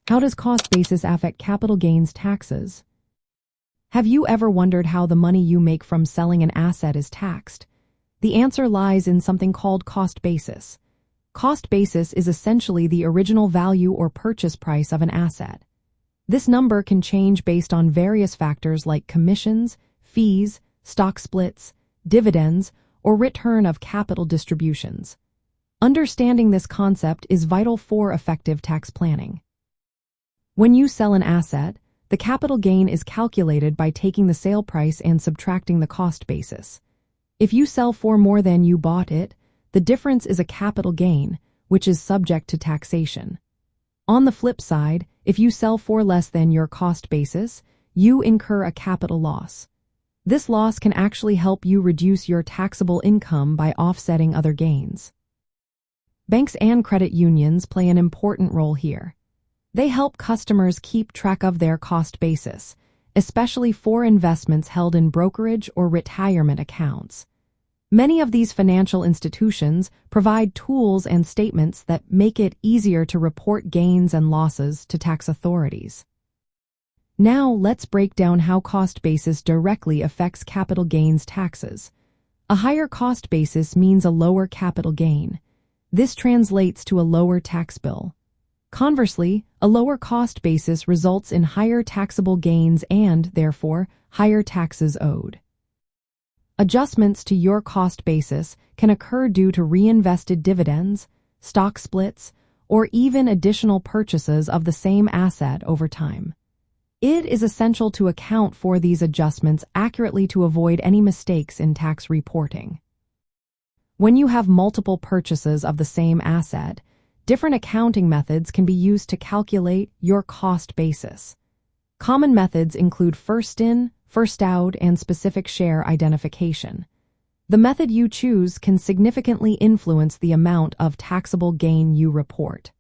How does cost basis affect capital gains taxes? Have you ever wondered how the money you make from selling an asset is taxed? The answer lies in something called cost basis. Cost basis is essentially the original value or purchase price of an asset. This number can change based on various factors like commissions, fees, stock splits, dividends, or return of capital distributions. Understanding this concept is vital for effective tax planning. When you sell an asset, the capital gain is calculated by taking the sale price and subtracting the cost basis. If you sell for more than you bought it, the difference is a capital gain, which is subject to taxation. On the flip side, if you sell for less than your cost basis, you incur a capital loss. This loss can actually help you reduce your taxable income by offsetting other gains. Banks and credit unions play an important role here. They help customers keep track of their cost basis, especially for investments held in brokerage or retirement accounts. Many of these financial institutions provide tools and statements that make it easier to report gains and losses to tax authorities. Now let's break down how cost basis directly affects capital gains taxes. A higher cost basis means a lower capital gain. This translates to a lower tax bill. Conversely, a lower cost basis results in higher taxable gains and, therefore, higher taxes owed. Adjustments to your cost basis can occur due to reinvested dividends, stock splits, or even additional purchases of the same asset over time. It is essential to account for these adjustments accurately to avoid any mistakes in tax reporting. When you have multiple purchases of the same asset, different accounting methods can be used to calculate your cost basis. Common methods include first in, first out, and specific share identification. The method you choose can significantly influence the amount of taxable gain you report.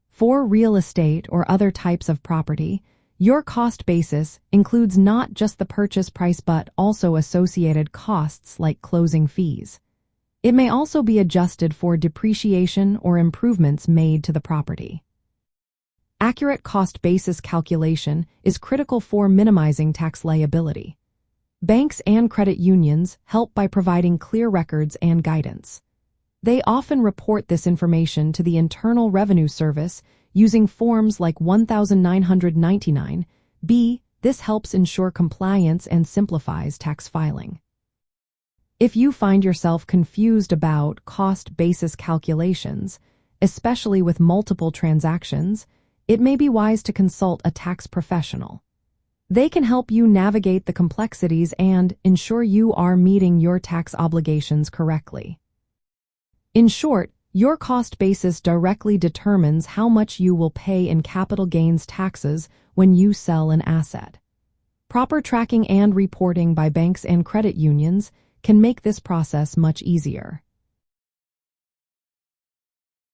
For real estate or other types of property, your cost basis includes not just the purchase price but also associated costs like closing fees. It may also be adjusted for depreciation or improvements made to the property. Accurate cost basis calculation is critical for minimizing tax liability. Banks and credit unions help by providing clear records and guidance. They often report this information to the Internal Revenue Service using forms like 1999-B. This helps ensure compliance and simplifies tax filing. If you find yourself confused about cost basis calculations, especially with multiple transactions, it may be wise to consult a tax professional. They can help you navigate the complexities and ensure you are meeting your tax obligations correctly. In short, your cost basis directly determines how much you will pay in capital gains taxes when you sell an asset. Proper tracking and reporting by banks and credit unions can make this process much easier.